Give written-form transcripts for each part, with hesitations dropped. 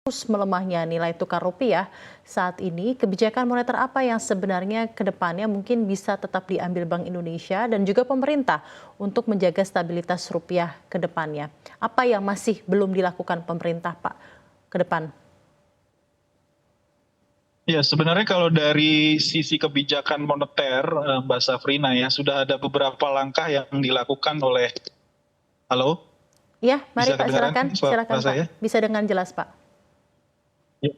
Terus melemahnya nilai tukar rupiah saat ini, kebijakan moneter apa yang sebenarnya ke depannya mungkin bisa tetap diambil Bank Indonesia dan juga pemerintah untuk menjaga stabilitas rupiah ke depannya? Apa yang masih belum dilakukan pemerintah, Pak, ke depan? Ya, sebenarnya kalau dari sisi kebijakan moneter, Mbak Safrina ya, sudah ada beberapa langkah yang dilakukan oleh, halo, Ya, mari bisa Pak, kedengaran silakan, suara silakan Pak, saya? bisa dengan jelas Pak. Ya, ya,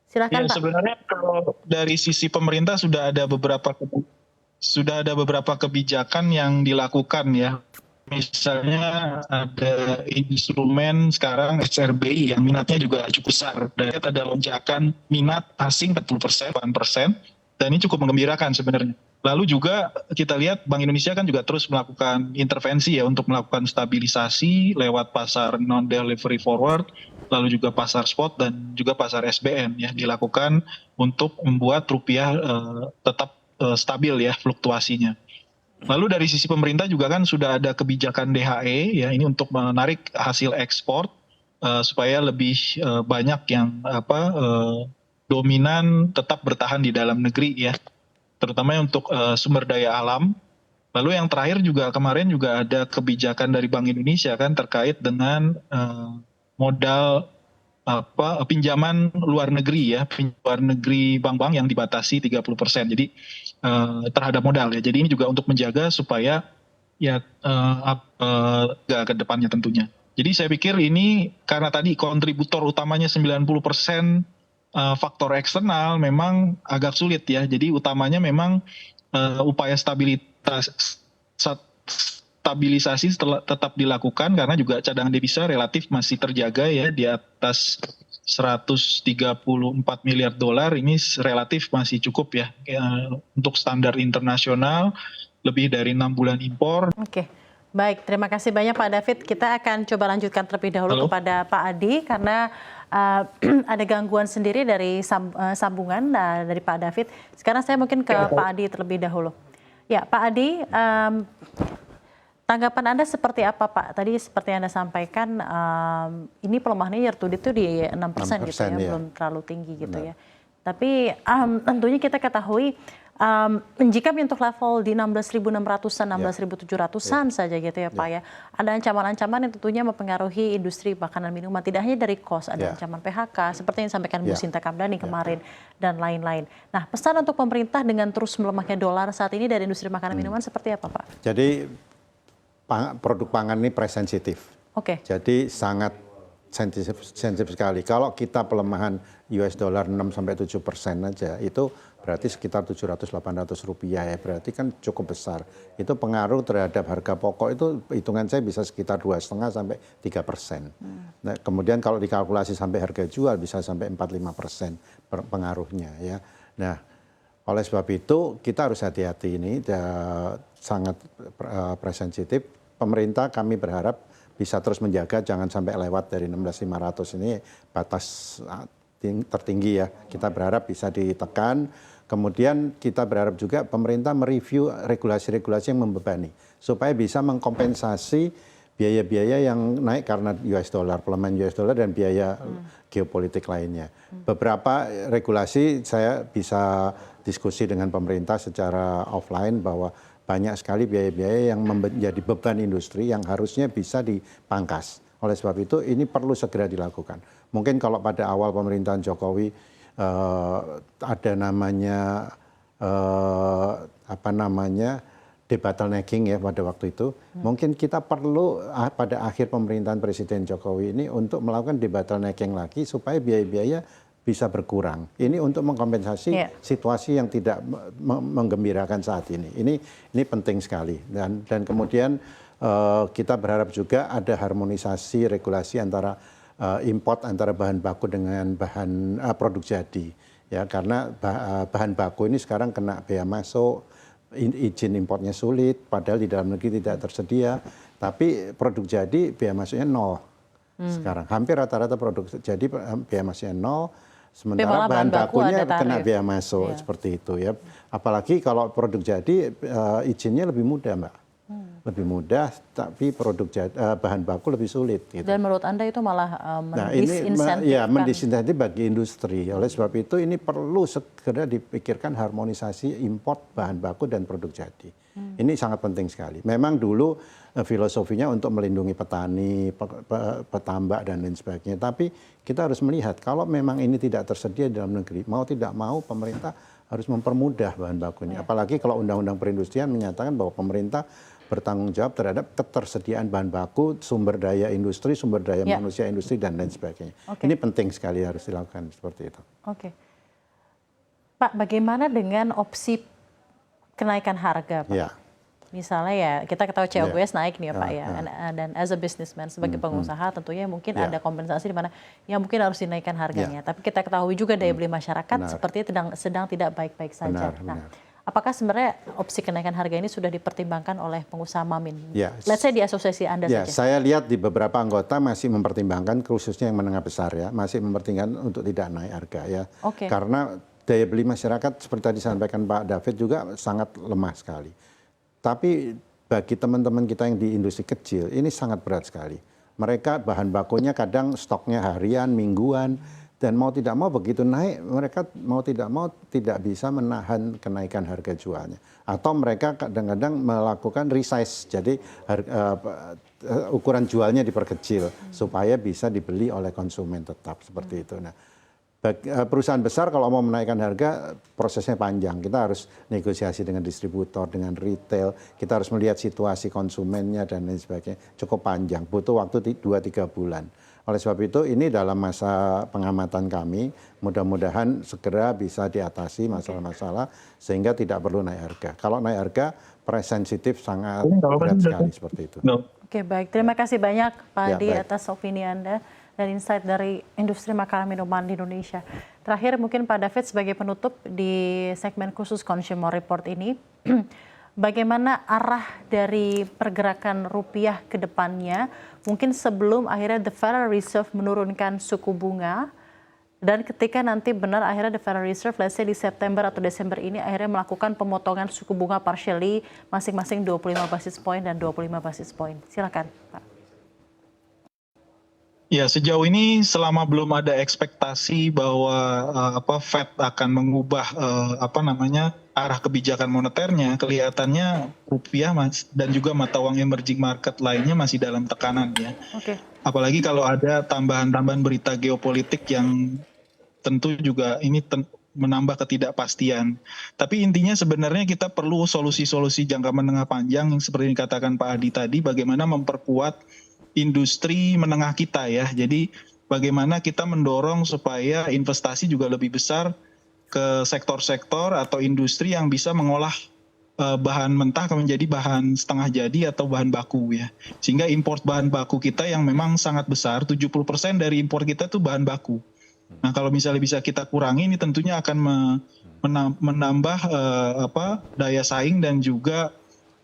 Silakan Pak. sebenarnya kalau dari sisi pemerintah sudah ada beberapa kebijakan yang dilakukan ya. Misalnya ada instrumen sekarang SRBI yang minatnya juga cukup besar. Dan ada lonjakan minat asing 40%, 8%, dan ini cukup menggembirakan sebenarnya. Lalu juga kita lihat Bank Indonesia kan juga terus melakukan intervensi ya untuk melakukan stabilisasi lewat pasar non-delivery forward, lalu juga pasar spot dan juga pasar SBN ya dilakukan untuk membuat rupiah tetap stabil ya fluktuasinya. Lalu dari sisi pemerintah juga kan sudah ada kebijakan DHE ya ini untuk menarik hasil ekspor supaya lebih banyak yang dominan tetap bertahan di dalam negeri ya, terutama untuk sumber daya alam. Lalu yang terakhir juga kemarin juga ada kebijakan dari Bank Indonesia kan terkait dengan modal pinjaman luar negeri ya, luar negeri bank-bank yang dibatasi 30%. Jadi terhadap modal ya. Jadi ini juga untuk menjaga supaya ya ke depannya tentunya. Jadi saya pikir ini karena tadi kontributor utamanya 90% faktor eksternal memang agak sulit ya. Jadi utamanya memang upaya stabilisasi tetap dilakukan karena juga cadangan devisa relatif masih terjaga ya di atas 134 miliar dolar, ini relatif masih cukup ya untuk standar internasional, lebih dari 6 bulan impor. Oke, baik. Terima kasih banyak Pak David. Kita akan coba lanjutkan terlebih dahulu Halo? kepada Pak Adi karena ada gangguan sendiri dari sambungan dari Pak David. Sekarang saya mungkin ke Pak Adi terlebih dahulu. Ya, Pak Adi, tanggapan Anda seperti apa, Pak? Tadi seperti Anda sampaikan, ini pelemahannya year to date itu di 6% gitu ya, ya. belum terlalu tinggi gitu ya. Tapi tentunya kita ketahui jika menyentuh level di 16.600-an, 16.700-an saja gitu ya Pak ya. Ada ancaman-ancaman yang tentunya mempengaruhi industri makanan minuman. Tidak hanya dari cost, ada ancaman PHK, seperti yang disampaikan Bu Sinta Kamdhani kemarin, dan lain-lain. Nah, pesan untuk pemerintah dengan terus melemahnya dolar saat ini dari industri makanan minuman seperti apa Pak? Jadi produk pangan ini price sensitif. Oke. Jadi sangat sensitif sekali. Kalau kita pelemahan US dollar 6-7% aja, itu berarti sekitar 700-800 rupiah ya, berarti kan cukup besar. Itu pengaruh terhadap harga pokok itu hitungan saya bisa sekitar 2,5 sampai 3%. Nah, kemudian kalau dikalkulasi sampai harga jual bisa sampai 4-5% pengaruhnya ya. Nah, oleh sebab itu kita harus hati-hati, ini sangat sensitif. Pemerintah kami berharap bisa terus menjaga jangan sampai lewat dari 16.500 ini batas tertinggi ya. Kita berharap bisa ditekan. Kemudian kita berharap juga pemerintah mereview regulasi-regulasi yang membebani supaya bisa mengkompensasi biaya-biaya yang naik karena US dollar, pelemahan US dollar dan biaya geopolitik lainnya. Beberapa regulasi saya bisa diskusi dengan pemerintah secara offline bahwa banyak sekali biaya-biaya yang menjadi beban industri yang harusnya bisa dipangkas. Oleh sebab itu ini perlu segera dilakukan. Mungkin kalau pada awal pemerintahan Jokowi ada namanya debottlenecking ya pada waktu itu, mungkin kita perlu pada akhir pemerintahan Presiden Jokowi ini untuk melakukan debottlenecking lagi supaya biaya-biaya bisa berkurang. Ini untuk mengkompensasi situasi yang tidak menggembirakan saat ini. Ini penting sekali. Dan kemudian kita berharap juga ada harmonisasi regulasi antara import antara bahan baku dengan bahan produk jadi. Ya, karena bahan baku ini sekarang kena bea masuk, izin importnya sulit, padahal di dalam negeri tidak tersedia. Tapi produk jadi bea masuknya 0 sekarang. Hampir rata-rata produk jadi bea masuknya 0. Sementara bahan bakunya kena bea masuk seperti itu ya. Apalagi kalau produk jadi izinnya lebih mudah Mbak. Lebih mudah, tapi bahan baku lebih sulit. Gitu. Dan menurut Anda itu malah Nah ini mendisinsentifkan. mendisinsentif bagi industri. Oleh sebab itu ini perlu segera dipikirkan harmonisasi import bahan baku dan produk jadi. Ini sangat penting sekali. Memang dulu filosofinya untuk melindungi petani, petambak dan lain sebagainya. Tapi kita harus melihat kalau memang ini tidak tersedia di dalam negeri, mau tidak mau pemerintah harus mempermudah bahan baku ini. Apalagi kalau Undang-Undang Perindustrian menyatakan bahwa pemerintah bertanggung jawab terhadap ketersediaan bahan baku, sumber daya industri, sumber daya manusia industri, dan lain sebagainya. Ini penting sekali harus dilakukan seperti itu. Oke. Pak, bagaimana dengan opsi kenaikan harga, Pak? Ya. Misalnya ya, kita ketahui COGS naik nih ya Pak ya, dan as a businessman, sebagai pengusaha tentunya mungkin ada kompensasi di mana yang mungkin harus dinaikkan harganya. Tapi kita ketahui juga daya beli masyarakat sepertinya sedang tidak baik-baik saja. Nah, apakah sebenarnya opsi kenaikan harga ini sudah dipertimbangkan oleh pengusaha Mamin? Let's say di asosiasi Anda saja. Saya lihat di beberapa anggota masih mempertimbangkan, khususnya yang menengah besar ya, masih mempertimbangkan untuk tidak naik harga ya. Karena daya beli masyarakat seperti tadi disampaikan Pak David juga sangat lemah sekali. Tapi bagi teman-teman kita yang di industri kecil ini sangat berat sekali. Mereka bahan bakunya kadang stoknya harian, mingguan, dan mau tidak mau begitu naik mereka mau tidak bisa menahan kenaikan harga jualnya. Atau mereka kadang-kadang melakukan resize, jadi ukuran jualnya diperkecil supaya bisa dibeli oleh konsumen tetap seperti itu. Nah, perusahaan besar kalau mau menaikkan harga prosesnya panjang. Kita harus negosiasi dengan distributor, dengan retail. Kita harus melihat situasi konsumennya dan lain sebagainya. Cukup panjang, butuh waktu 2-3 bulan. Oleh sebab itu ini dalam masa pengamatan kami, mudah-mudahan segera bisa diatasi masalah-masalah sehingga tidak perlu naik harga. Kalau naik harga, price sensitif sangat berat sekali seperti itu. Oke, baik. Terima kasih banyak Pak Adi atas opini Anda dan insight dari industri makanan minuman di Indonesia. Terakhir mungkin Pak David sebagai penutup di segmen khusus Consumer Report ini, bagaimana arah dari pergerakan rupiah ke depannya, mungkin sebelum akhirnya the Federal Reserve menurunkan suku bunga, dan ketika nanti benar akhirnya the Federal Reserve, let's say di September atau Desember ini akhirnya melakukan pemotongan suku bunga partially masing-masing 25 basis point dan 25 basis point. Silakan Pak. Ya, sejauh ini selama belum ada ekspektasi bahwa Fed akan mengubah arah kebijakan moneternya, kelihatannya rupiah dan juga mata uang emerging market lainnya masih dalam tekanan ya. Apalagi kalau ada tambahan-tambahan berita geopolitik yang tentu juga ini menambah ketidakpastian. Tapi intinya sebenarnya kita perlu solusi-solusi jangka menengah panjang yang seperti dikatakan Pak Adi tadi, bagaimana memperkuat industri menengah kita ya. Jadi bagaimana kita mendorong supaya investasi juga lebih besar ke sektor-sektor atau industri yang bisa mengolah bahan mentah menjadi bahan setengah jadi atau bahan baku ya. Sehingga import bahan baku kita yang memang sangat besar, 70% dari impor kita itu bahan baku. Nah, kalau misalnya bisa kita kurangi, ini tentunya akan menambah daya saing dan juga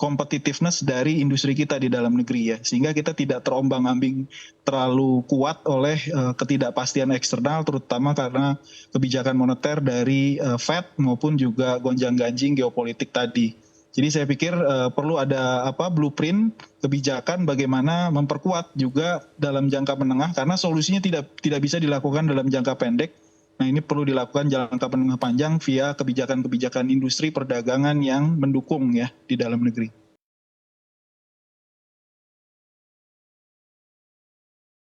competitiveness dari industri kita di dalam negeri ya, sehingga kita tidak terombang-ambing terlalu kuat oleh ketidakpastian eksternal, terutama karena kebijakan moneter dari Fed maupun juga gonjang-ganjing geopolitik tadi. Jadi saya pikir perlu ada blueprint kebijakan bagaimana memperkuat juga dalam jangka menengah, karena solusinya tidak bisa dilakukan dalam jangka pendek. Nah, ini perlu dilakukan jangka menengah panjang via kebijakan-kebijakan industri perdagangan yang mendukung ya di dalam negeri.